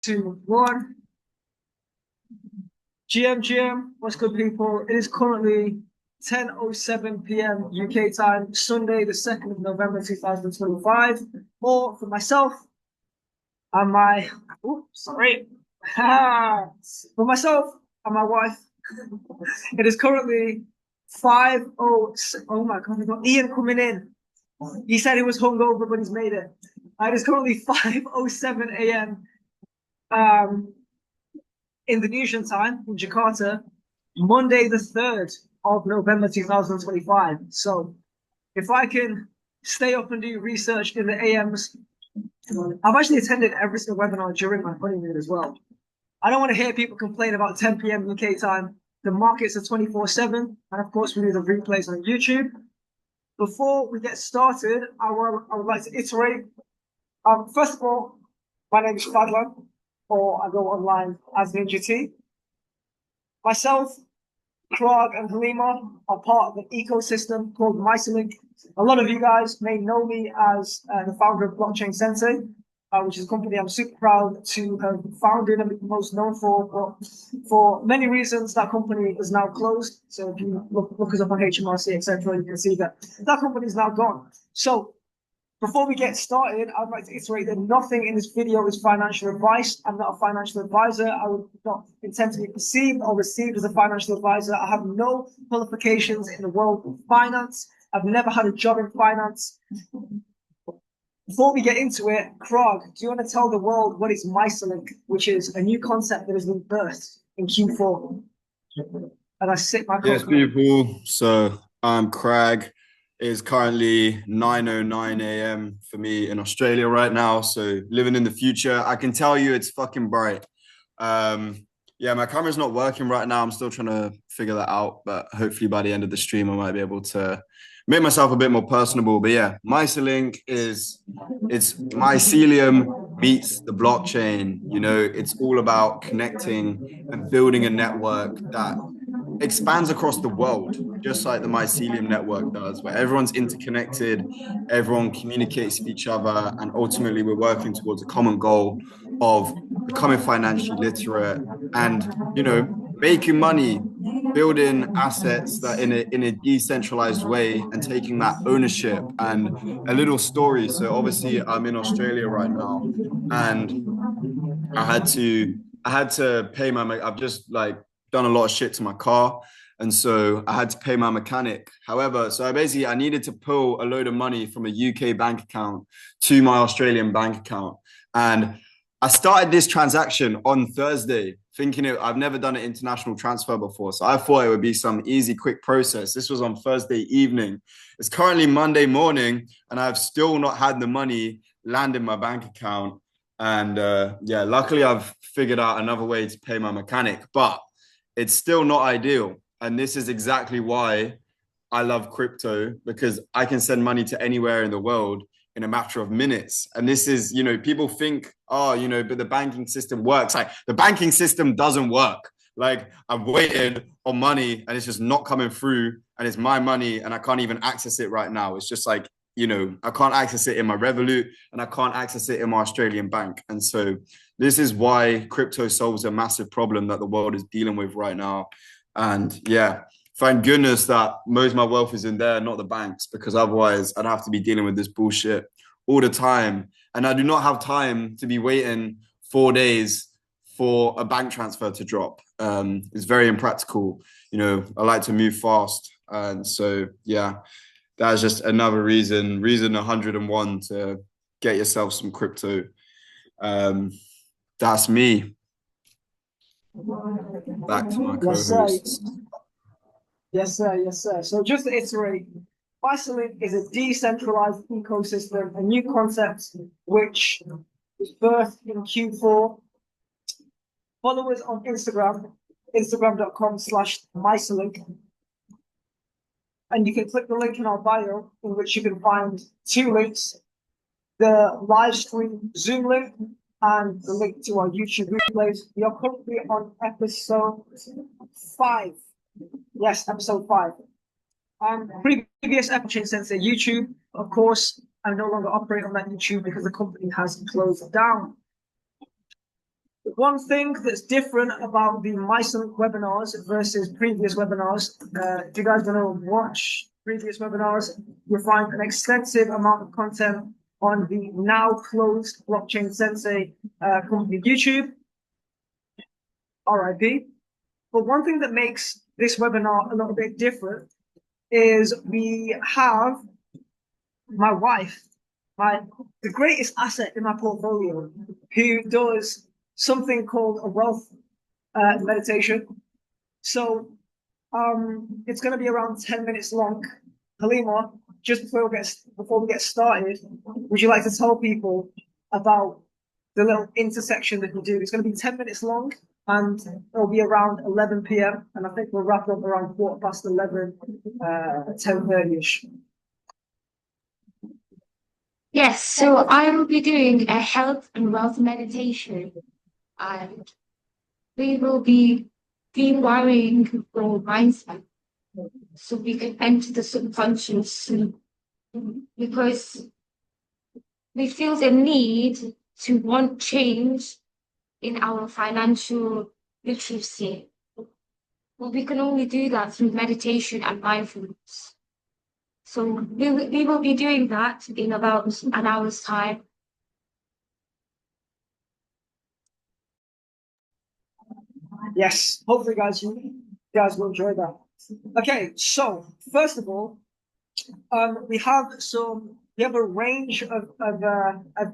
Two, one. GM, what's good, people? It is currently 10:07 p.m. UK time, Sunday, the 2nd of November 2025. Or for myself and my, sorry, for myself and my wife, it is currently 5:06. Oh my God, we got Ian coming in. He said he was hungover, but he's made it. It is currently 5:07 a.m. Um, Indonesian time in Jakarta, Monday the 3rd of November 2025. So if I can stay up and do research in the AMs, I've actually attended every single webinar during my honeymoon as well. I don't want to hear people complain about 10 p.m. UK time. The markets are 24/7, and of course we do the replays on YouTube. Before we get started, I would like to iterate. First of all, my name is Fadlan, or I go online as Ninja T. Myself, Krog, and Halima are part of an ecosystem called MySolink. A lot of you guys may know me as the founder of Blockchain Sensei, which is a company I'm super proud to have founded and be most known for. But for many reasons, that company is now closed. So if you look us up on HMRC, etc., you can see that that company is now gone. So before we get started, I'd like to iterate that nothing in this video is financial advice. I'm not a financial advisor. I would not intend to be perceived or received as a financial advisor. I have no qualifications in the world of finance. I've never had a job in finance. Before we get into it, Krog, do you want to tell the world what is MySolink, which is a new concept that has been birthed in Q4? And I sit my Yes, people. So I'm Craig. It's currently 9:09 a.m. for me in Australia right now. So living in the future, I can tell you it's fucking bright. Yeah, my camera's not working right now. I'm still trying to figure that out, but hopefully by the end of the stream, I might be able to make myself a bit more personable. But yeah, MyCelink it's mycelium meets the blockchain. You know, it's all about connecting and building a network that expands across the world, just like the mycelium network does, where everyone's interconnected, everyone communicates with each other, and ultimately we're working towards a common goal of becoming financially literate and, you know, making money, building assets that in a decentralized way and taking that ownership. And a little story. So obviously I'm in Australia right now, and I had to I had to pay my I've just like done a lot of shit to my car, and so I had to pay my mechanic. However, so I needed to pull a load of money from a UK bank account to my Australian bank account. And I started this transaction on Thursday thinking I've never done an international transfer before. So I thought it would be some easy, quick process. This was on Thursday evening. It's currently Monday morning, and I've still not had the money land in my bank account. And yeah, luckily I've figured out another way to pay my mechanic, but it's still not ideal. And this is exactly why I love crypto, because I can send money to anywhere in the world in a matter of minutes. And this is, you know, people think, oh, you know, but the banking system works. Like the banking system doesn't work. Like I've waited on money and it's just not coming through, and it's my money and I can't even access it right now. It's just like, you know, I can't access it in my Revolut and I can't access it in my Australian bank. And so this is why crypto solves a massive problem that the world is dealing with right now. And yeah, thank goodness that most of my wealth is in there, not the banks, because otherwise I'd have to be dealing with this bullshit all the time. And I do not have time to be waiting 4 days for a bank transfer to drop. It's very impractical. You know, I like to move fast. And so, yeah, that's just another reason 101 to get yourself some crypto. That's me. Back to my Yes, sir. co-hosts. Yes, sir. Yes, sir. So just to iterate, Isolink is a decentralized ecosystem, a new concept which was birthed in Q4. Follow us on Instagram, instagram.com/Mysolink. And you can click the link in our bio, in which you can find two links: the live stream Zoom link and the link to our YouTube replays. We are currently on episode 5. Yes, episode 5. Previous Blockchain Sensei YouTube, of course, I no longer operate on that YouTube because the company has closed down. one thing that's different about the MySync webinars versus previous webinars, if you guys want to watch previous webinars, you'll find an extensive amount of content on the now closed Blockchain Sensei company YouTube, RIP. But one thing that makes this webinar a little bit different is we have my wife, the greatest asset in my portfolio, who does something called a wealth meditation. So it's going to be around 10 minutes long. Halima, just before we get started, would you like to tell people about the little intersection that we do? It's going to be 10 minutes long, and it'll be around 11 p.m. And I think we'll wrap up around 11:15, 10:30ish. Yes, so I will be doing a health and wealth meditation, and we will be rewiring our mindset so we can enter the subconscious, because we feel the need to want change in our financial literacy. Well, we can only do that through meditation and mindfulness. So we will be doing that in about an hour's time. Yes, hopefully, you guys will enjoy that. Okay, so first of all, we have a range of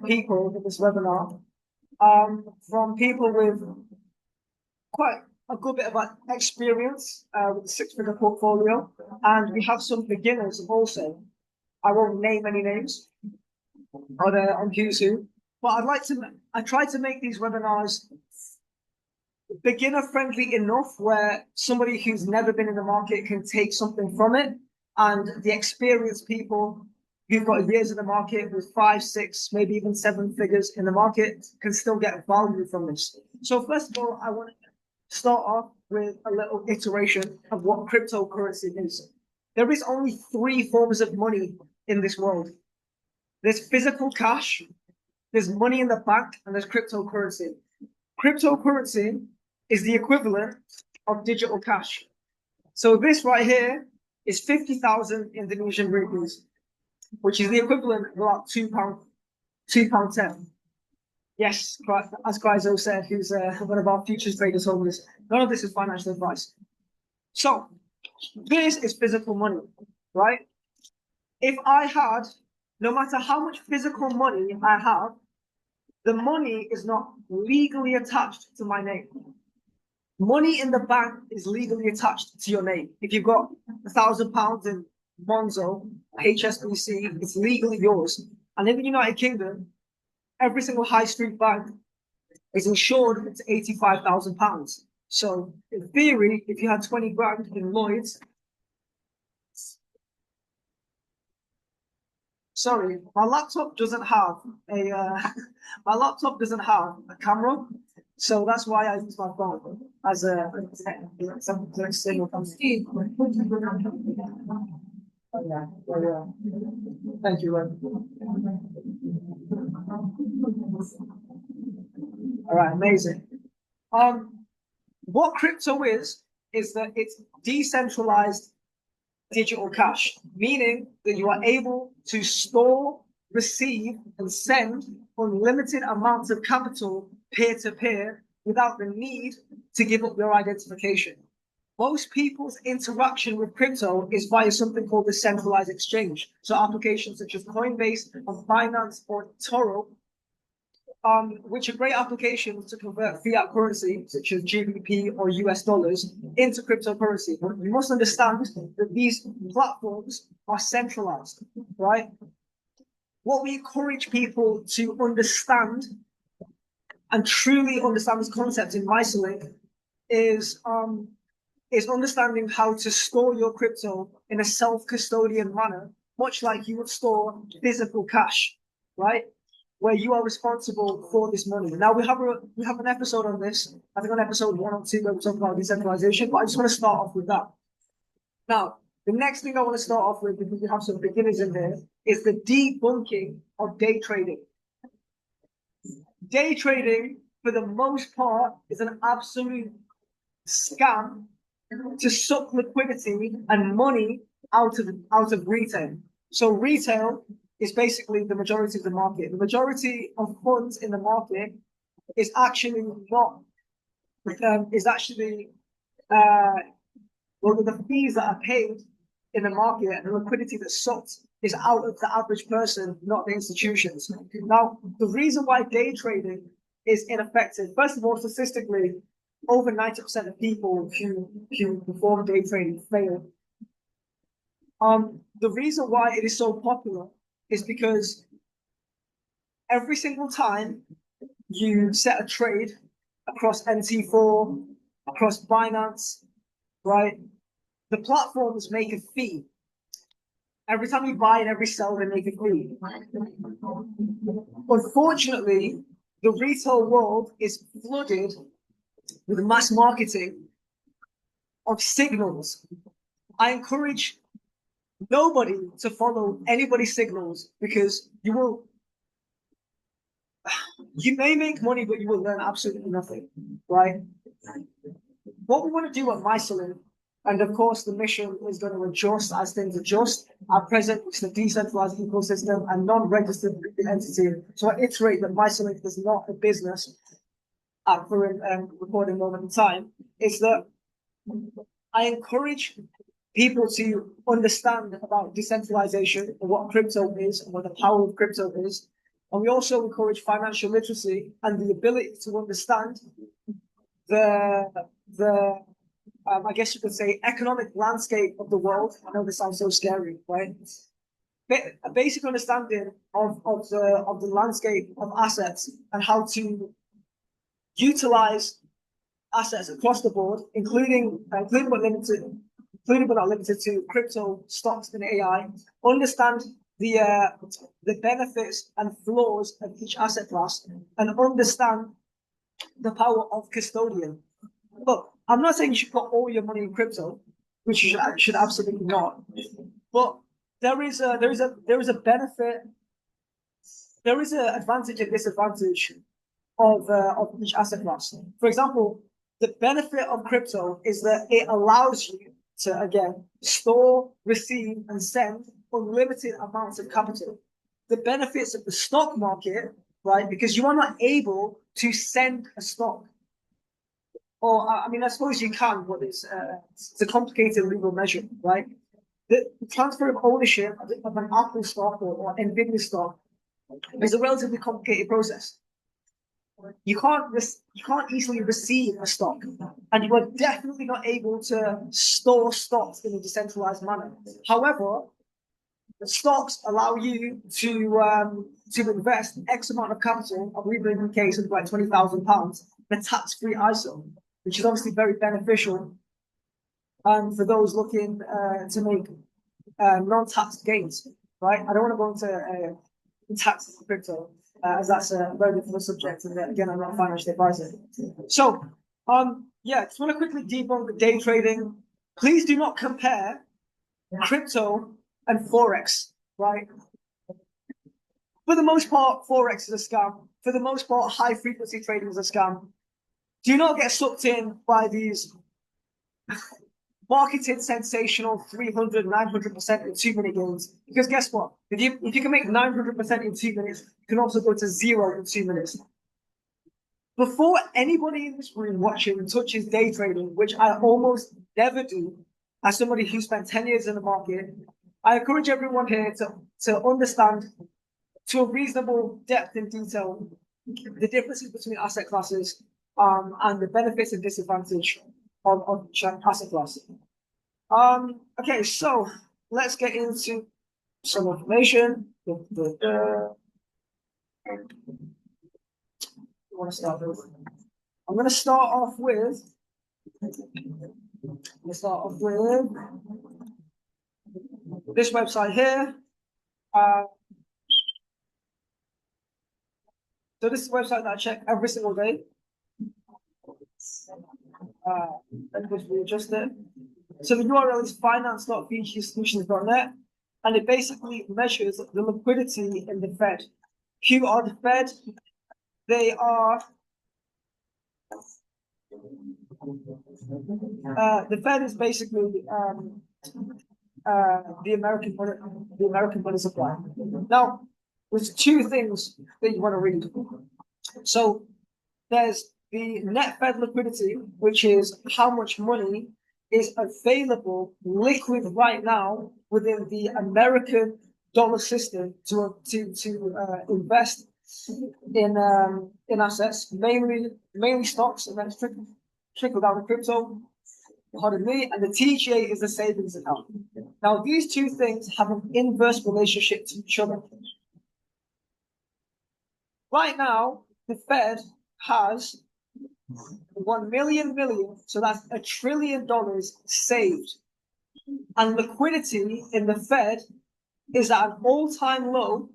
people in this webinar, from people with quite a good bit of experience with the six-figure portfolio, and we have some beginners also. I won't name any names on who's who, but I try to make these webinars beginner friendly enough where somebody who's never been in the market can take something from it, and the experienced people who've got years in the market with 5, 6, maybe even 7 figures in the market can still get value from this. So first of all, I want to start off with a little iteration of what cryptocurrency is. There is only 3 forms of money in this world. There's physical cash, there's money in the bank, and there's cryptocurrency. Cryptocurrency is the equivalent of digital cash. So this right here is 50,000 Indonesian rupees, which is the equivalent of about £2.10. Yes, as Gryzo said, who's one of our futures traders holders. None of this is financial advice. So this is physical money, right? If I had, no matter how much physical money I have, the money is not legally attached to my name. Money in the bank is legally attached to your name. If you've got £1,000 in Monzo, HSBC, it's legally yours. And in the United Kingdom, every single high street bank is insured to £85,000. So in theory, if you had 20 grand in Lloyd's, sorry, my laptop doesn't have a camera, so that's why I use my phone as a signal. Thank you, Len. All right, amazing. What crypto is that it's decentralized digital cash, meaning that you are able to store, receive, and send unlimited amounts of capital peer-to-peer without the need to give up your identification. Most people's interaction with crypto is via something called the centralized exchange. So applications such as Coinbase and Binance or Toro, which are great applications to convert fiat currency, such as GBP or US dollars, into cryptocurrency. But you must understand that these platforms are centralized, right? What we encourage people to understand and truly understand this concept in MySync is understanding how to store your crypto in a self-custodian manner, much like you would store physical cash, right? Where you are responsible for this money. Now we have an episode on this. I think on episode 1 or 2 where we talk about decentralization, but I just want to start off with that. Now, the next thing I want to start off with, because we have some beginners in there, is the debunking of day trading. Day trading for the most part, is an absolute scam to suck liquidity and money out of retail. So retail is basically the majority of the market. The majority of funds in the market is actually not well, the fees that are paid in the market and the liquidity that's sucked is out of the average person, not the institutions. Now, the reason why day trading is ineffective, first of all, statistically, over 90% of people who perform day trading fail. The reason why it is so popular is because every single time you set a trade across NT4, across Binance, right? The platforms make a fee. Every time you buy and every sell, they make a fee. Unfortunately, the retail world is flooded with mass marketing of signals. I encourage nobody to follow anybody's signals because you may make money, but you will learn absolutely nothing, right? What we want to do at MySolid, and of course the mission is going to adjust as things adjust. At present, it's a decentralized ecosystem and non-registered entity. So I iterate that MySolid is not a business at current recording moment in time. Is that I encourage people to understand about decentralization and what crypto is and what the power of crypto is. And we also encourage financial literacy and the ability to understand I guess you could say, economic landscape of the world. I know this sounds so scary, right? A basic understanding of the landscape of assets and how to utilize assets across the board, including but not limited to crypto, stocks, and AI. Understand the benefits and flaws of each asset class, and understand the power of custodian. Look, I'm not saying you should put all your money in crypto, which you should absolutely not. But there is a benefit, there is an advantage and disadvantage of each asset class. For example, the benefit of crypto is that it allows you to again store, receive, and send unlimited amounts of capital. The benefits of the stock market, right? Because you are not able to send a stock. Or, I mean, I suppose you can, but it's a complicated legal measure, right? The transfer of ownership of an Apple stock or Nvidia stock is a relatively complicated process. You can't easily receive a stock, and you are definitely not able to store stocks in a decentralized manner. However, the stocks allow you to invest X amount of capital. I believe in the case of like £20,000, a tax-free ISO, which is obviously very beneficial for those looking to make non-tax gains, right? I don't want to go into taxes in crypto, as that's a very difficult subject, and again, I'm not a financial advisor. So, just want to quickly debunk the day trading. Please do not compare crypto and Forex, right? For the most part, Forex is a scam. For the most part, high-frequency trading is a scam. Do not get sucked in by these marketed sensational 300, 900% in 2 minute gains. Because guess what? If you can make 900% in 2 minutes, you can also go to 0 in 2 minutes. Before anybody in this room watching touches day trading, which I almost never do, as somebody who spent 10 years in the market, I encourage everyone here to understand to a reasonable depth and detail the differences between asset classes and the benefits and disadvantage of each asset class. Okay, so let's get into some information. I'm going to start off with this website here. So this is a website that I check every single day. Let me just readjust it. So the URL is finance.featuresolutions.net, and it basically measures the liquidity in the Fed. Who are the Fed? They are The Fed is basically the American money supply. Now, there's two things that you want to read. So there's the net Fed liquidity, which is how much money is available liquid right now within the American dollar system to invest in assets, mainly stocks, and then trickle down to crypto. Pardon me, and the TGA is the savings account. Now, these two things have an inverse relationship to each other. Right now, the Fed has 1 million, so that's $1 trillion saved. And liquidity in the Fed is at an all-time low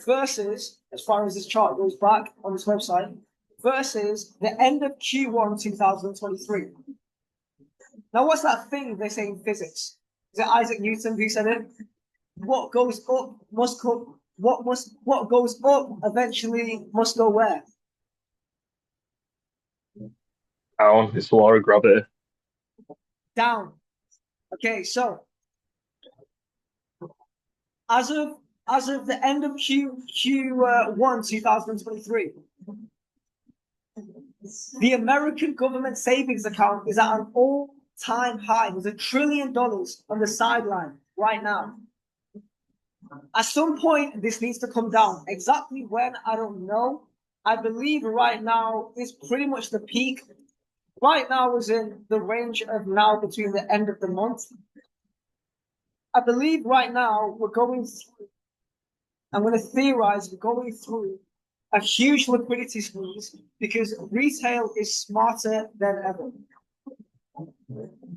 versus, as far as this chart goes back on this website, versus the end of Q1 2023. Now, what's that thing they say in physics? Is it Isaac Newton who said it? What goes up must come. What goes up eventually must go where? Down. It's law of gravity. Down. Okay, so as of the end of Q1 2023, the American government savings account is at an all-time high. There's $1 trillion on the sideline right now. At some point, this needs to come down. Exactly when, I don't know. I believe right now is pretty much the peak. Right now is in the range of now between the end of the month. I believe right now we're going through, I'm going to theorize, we're going through a huge liquidity squeeze because retail is smarter than ever.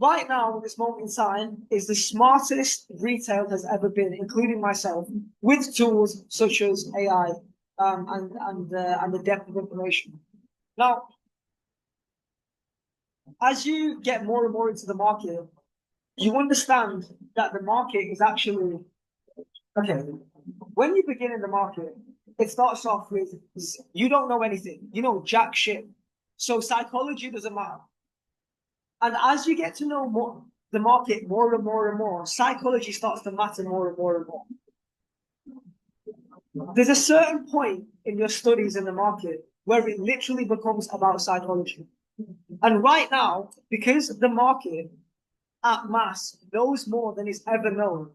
Right now, at this moment in time, is the smartest retail has ever been, including myself, with tools such as AI and the depth of information. Now, as you get more and more into the market, you understand that the market is actually okay. When you begin in the market, it starts off with you don't know anything, you know jack shit. So psychology doesn't matter. And as you get to know more the market more and more and more, psychology starts to matter more and more and more. There's a certain point in your studies in the market where it literally becomes about psychology. And right now, because the market at mass knows more than it's ever known,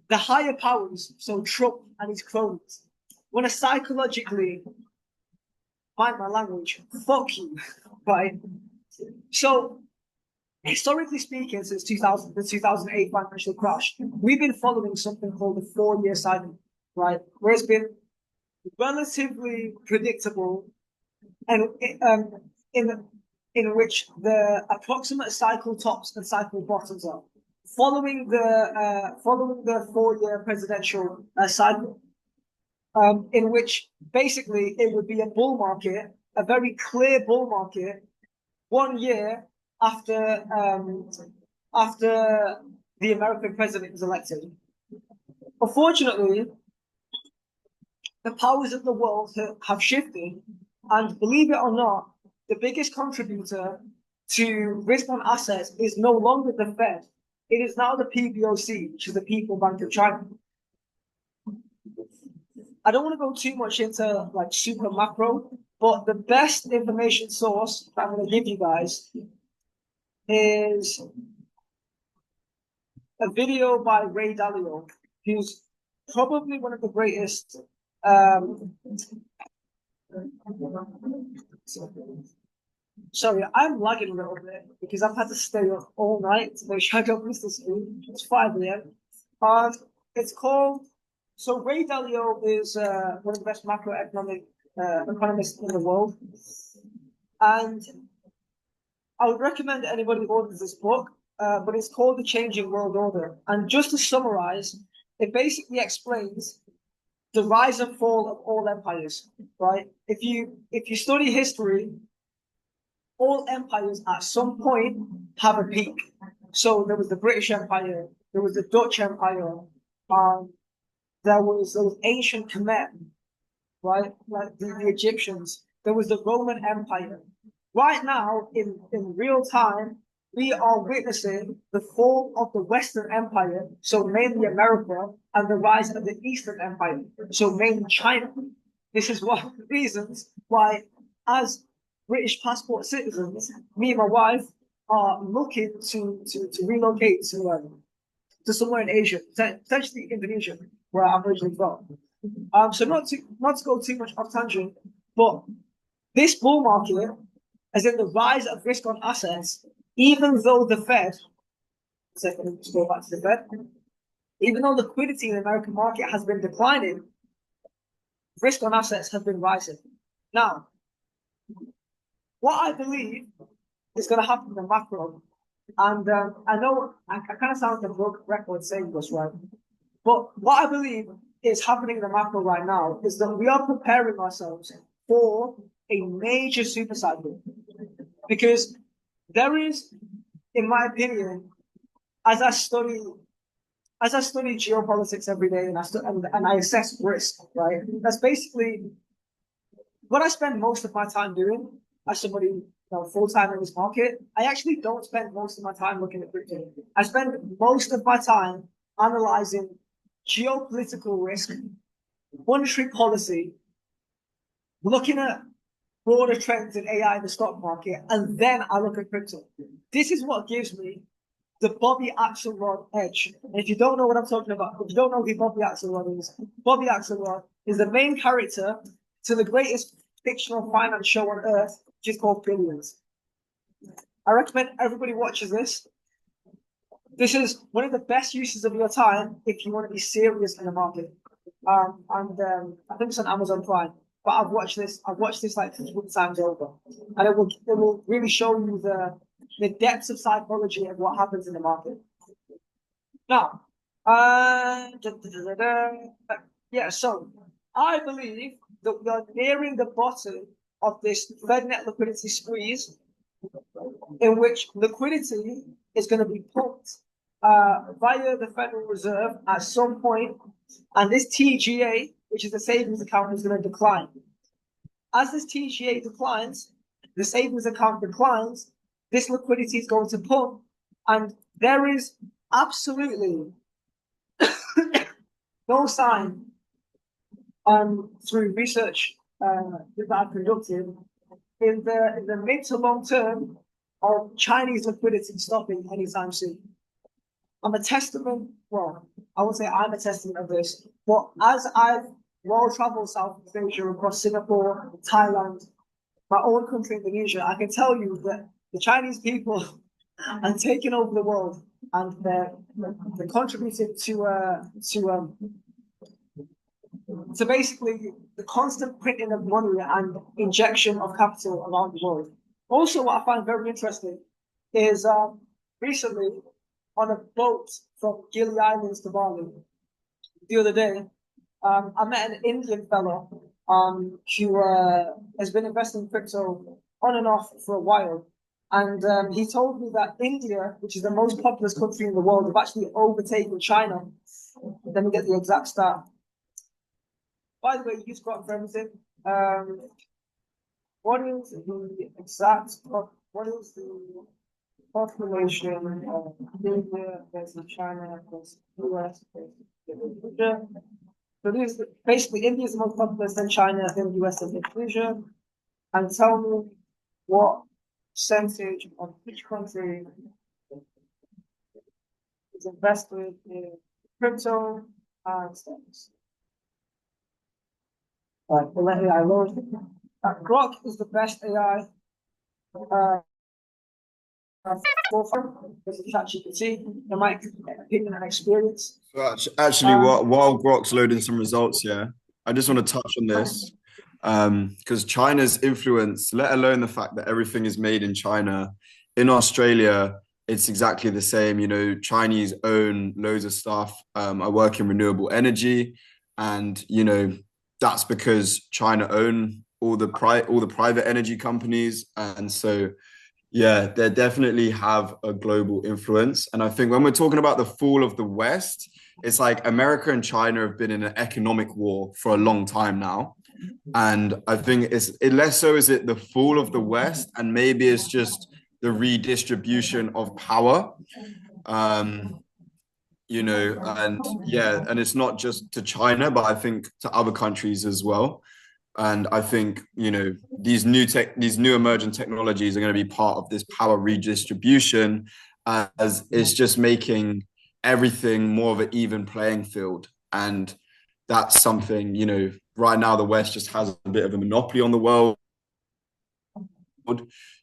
the higher powers, so Trump and his cronies, want to psychologically, mind my language, fuck you, right? So, historically speaking, since the 2008 financial crash, we've been following something called the 4-year cycle, right? Where it's been relatively predictable and in which the approximate cycle tops and cycle bottoms are. Following the 4-year presidential cycle, in which basically it would be a bull market, a very clear bull market, 1 year after the American president was elected. Unfortunately, the powers of the world have shifted, and believe it or not, the biggest contributor to risk on assets is no longer the Fed. It is now the PBOC, which is the People Bank of China. I don't want to go too much into like super macro, but the best information source that I'm going to give you guys is a video by Ray Dalio, who's probably one of the greatest. Sorry, I'm lagging a little bit because I've had to stay up all night to make sure I don't miss the screen. It's 5 a.m. It's called. So Ray Dalio is one of the best macroeconomic economists in the world, and I would recommend anybody orders this book. But it's called The Changing World Order, and just to summarize, it basically explains the rise and fall of all empires. Right? If you study history, all empires at some point have a peak. So there was the British Empire, there was the Dutch Empire, there was ancient Kemet, right? Like the Egyptians. there was the Roman Empire. Right now, in real time, we are witnessing the fall of the Western Empire, so mainly America, and the rise of the Eastern Empire, so mainly China. This is one of the reasons why, as British passport citizens, me and my wife are looking to relocate to somewhere in Asia, potentially Indonesia, where I'm originally from. So not to go too much off tangent, but this bull market, as in the rise of risk on assets, even though the Fed, second, let's go back to the Fed, even though liquidity in the American market has been declining, risk on assets has been rising. Now, what I believe is going to happen in the macro, and I know I kind of sound like a broken record saying this, right? But what I believe is happening in the macro right now is that we are preparing ourselves for a major super cycle, because there is, in my opinion, as I study geopolitics every day and I assess risk, right? That's basically what I spend most of my time doing as somebody full time in this market. I actually don't spend most of my time looking at crypto. I spend most of my time analyzing geopolitical risk, monetary policy, looking at broader trends in AI in the stock market, and then I look at crypto. This is what gives me the Bobby Axelrod edge. And if you don't know what I'm talking about, if you don't know who Bobby Axelrod is the main character to the greatest fictional finance show on earth, which is called Billions. I recommend everybody watches this. This is one of the best uses of your time if you want to be serious in the market. I think it's on Amazon Prime. But I've watched this like 3 times over, and it will really show you the depths of psychology of what happens in the market. Now, so I believe that we are nearing the bottom of this Fed net liquidity squeeze, in which liquidity is going to be pumped via the Federal Reserve at some point, and this TGA, which is the savings account, is going to decline. As this TGA declines, the savings account declines, this liquidity is going to pump, and there is absolutely no sign through research that I've conducted in the mid to long term of Chinese liquidity stopping anytime soon. I'm a testament, well, I won't say I'm a testament of this, but as I've traveled Southeast Asia across Singapore, Thailand, my own country, Indonesia, I can tell you that the Chinese people are taking over the world, and they're contributing to basically the constant printing of money and injection of capital around the world. Also, what I find very interesting is recently on a boat from Gili Islands to Bali the other day, I met an Indian fellow who has been investing in crypto on and off for a while. And he told me that India, which is the most populous country in the world, have actually overtaken China. Let me get the exact stat. By the way, you just got for everything. What is the population of India versus China versus US versus Indonesia? So this is basically India is the most populous, then China, then US, and Indonesia. And tell me what percentage of each country is invested in crypto and stocks. Right, we'll let AI load. Grok is the best AI there's a ChatGPT, in my opinion and experience. So actually, while Grok's loading some results, I just want to touch on this because China's influence, let alone the fact that everything is made in China, in Australia, it's exactly the same. You know, Chinese own loads of stuff. I work in renewable energy, and you know that's because China own all the private energy companies, and so. Yeah, they definitely have a global influence. And I think when we're talking about the fall of the West, it's like America and China have been in an economic war for a long time now. And I think it less so is it the fall of the West, and maybe it's just the redistribution of power. You know, and yeah, and it's not just to China, but I think to other countries as well. And I think, you know, these new emerging technologies are going to be part of this power redistribution, as it's just making everything more of an even playing field. And that's something, you know, right now the West just has a bit of a monopoly on the world.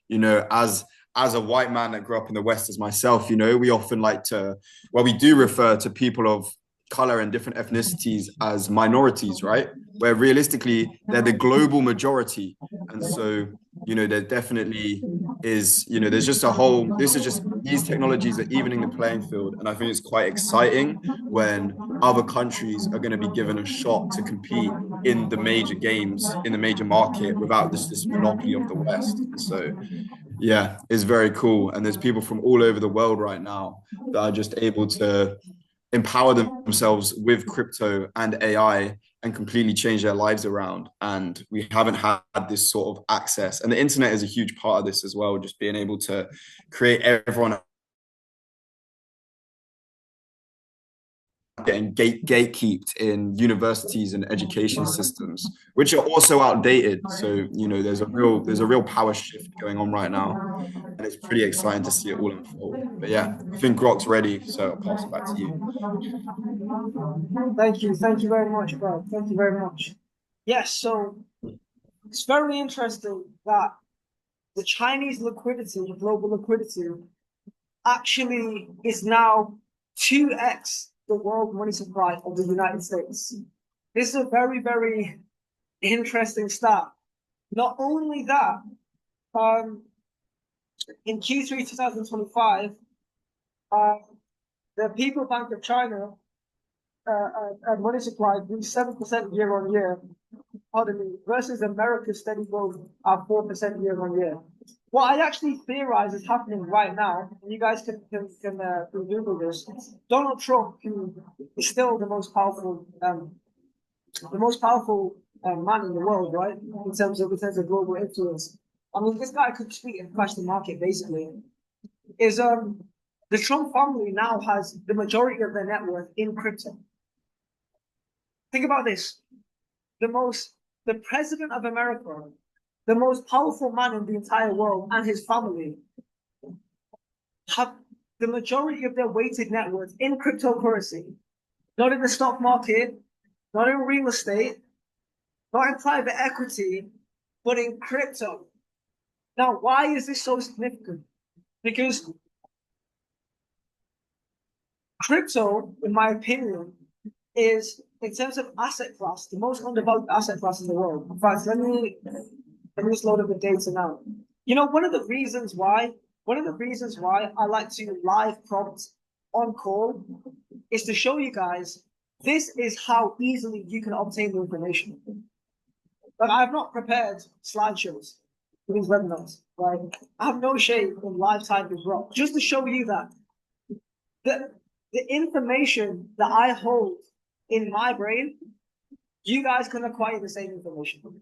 You know, as a white man that grew up in the West as myself, you know, we often like to, well, we do refer to people of color and different ethnicities as minorities, right? Where realistically they're the global majority. And so, you know, there definitely is, you know, there's just a whole, this is just, these technologies are evening the playing field. And I think it's quite exciting when other countries are going to be given a shot to compete in the major games, in the major market without this monopoly of the West. And so, yeah, it's very cool. And there's people from all over the world right now that are just able to empower themselves with crypto and AI and completely change their lives around. And we haven't had this sort of access. And the internet is a huge part of this as well, just being able to create everyone getting gatekeeped in universities and education systems, which are also outdated. So, you know, there's a real power shift going on right now. And it's pretty exciting to see it all unfold. But yeah, I think Grok's ready, so I'll pass it back to you. Thank you very much, bro. Thank you very much. Yes, so it's very interesting that the Chinese liquidity, the global liquidity, actually is now 2x the world money supply of the United States. This is a very, very interesting stat. Not only that, in Q3 2025, the People Bank of China money supply grew 7% year on year, pardon me, versus America's steady growth at 4% year on year. What I actually theorize is happening right now, and you guys can Google this. Donald Trump, who is still the most powerful man in the world, right? In terms of global influence. I mean, this guy could tweet and crash the market basically. Is the Trump family now has the majority of their net worth in crypto. Think about this. The president of America, the most powerful man in the entire world, and his family have the majority of their weighted net worth in cryptocurrency, not in the stock market, not in real estate, not in private equity, but in crypto. Now, why is this so significant? Because crypto, in my opinion, is, in terms of asset class, the most undervalued asset class in the world. In fact, let me just load up the data now. You know, one of the reasons why I like to live prompt on call is to show you guys this is how easily you can obtain the information. But I have not prepared slideshows for these webinars, right? I have no shame in live type as well, just to show you that the information that I hold in my brain, you guys can acquire the same information.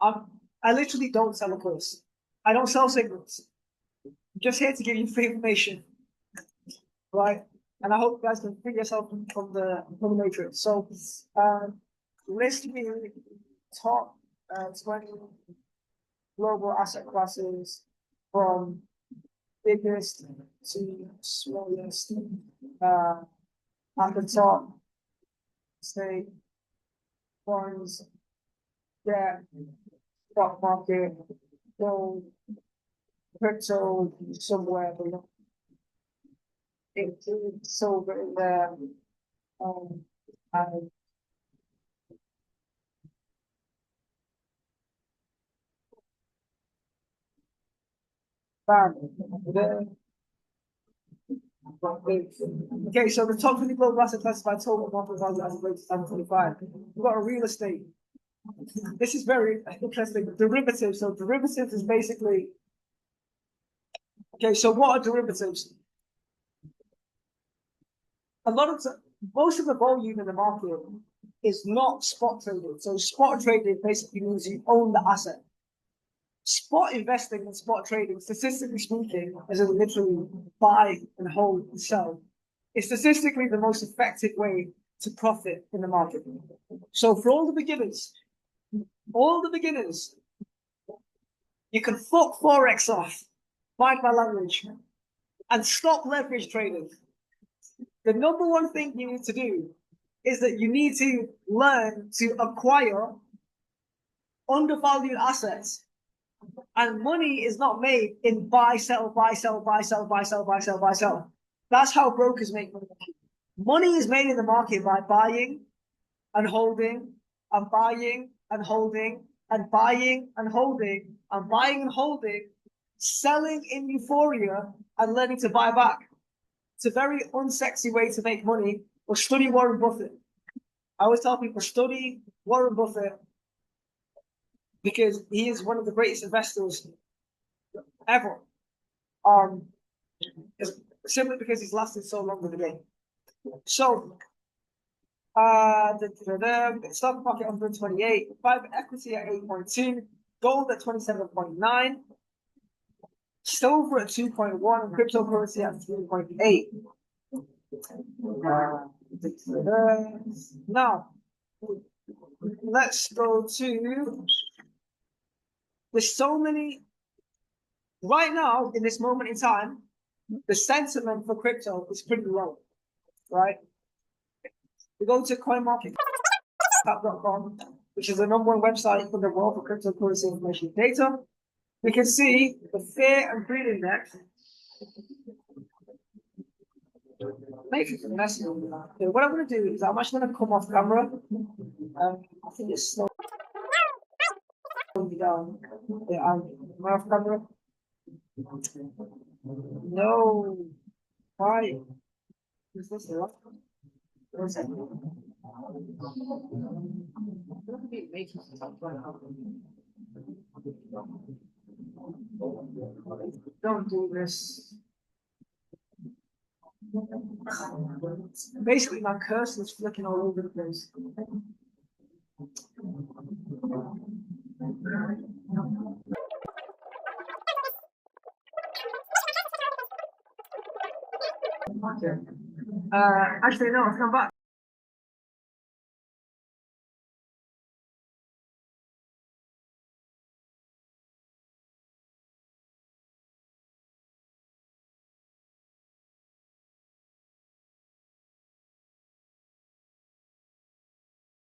I literally don't sell a course. I don't sell signals. I'm just here to give you free information, right? And I hope you guys can free yourself from the matrix. So, list me top 20 global asset classes from biggest to smallest. At the top, say, bonds, debt, stock market, gold, crypto, somewhere below. It's silver in there. And bam. Okay, so the top 20 global asset classes by total market value as of 2025. We've got a real estate. This is very interesting. Derivatives. So derivatives is basically, okay, so what are derivatives? Most of the volume in the market is not spot trading. So spot trading basically means you own the asset. Spot investing and spot trading, statistically speaking, is a literally buy and hold and sell. It's statistically the most effective way to profit in the market. So for all the beginners, you can fuck Forex off, mind my language, and stop leverage trading. The number one thing you need to do is that you need to learn to acquire undervalued assets. And money is not made in buy, sell, buy, sell, buy, sell, buy, sell, buy, sell, buy, sell. That's how brokers make money. Money is made in the market by buying and holding and buying and holding and buying and holding and buying and holding, selling in euphoria and learning to buy back. It's a very unsexy way to make money. Or study Warren Buffett. I always tell people study Warren Buffett because he is one of the greatest investors ever. Simply because he's lasted so long with the game. So, stock market 128, private equity at 8.2, gold at 27.9, silver at 2.1, and cryptocurrency at 3.8. Now, let's go to. There's so many. Right now, in this moment in time, the sentiment for crypto is pretty low, right? We go to coinmarketcap.com, which is the #1 website for the world for cryptocurrency information data. We can see the fear and greed index. Make it messy. Okay, what I'm going to do is I'm actually going to come off camera. I think it's slowing me down. Yeah, I'm off camera. No. Why? Is this the last one? 1 second. Don't do this. Basically, my cursor is flicking all over the place. Actually, no, it's come back.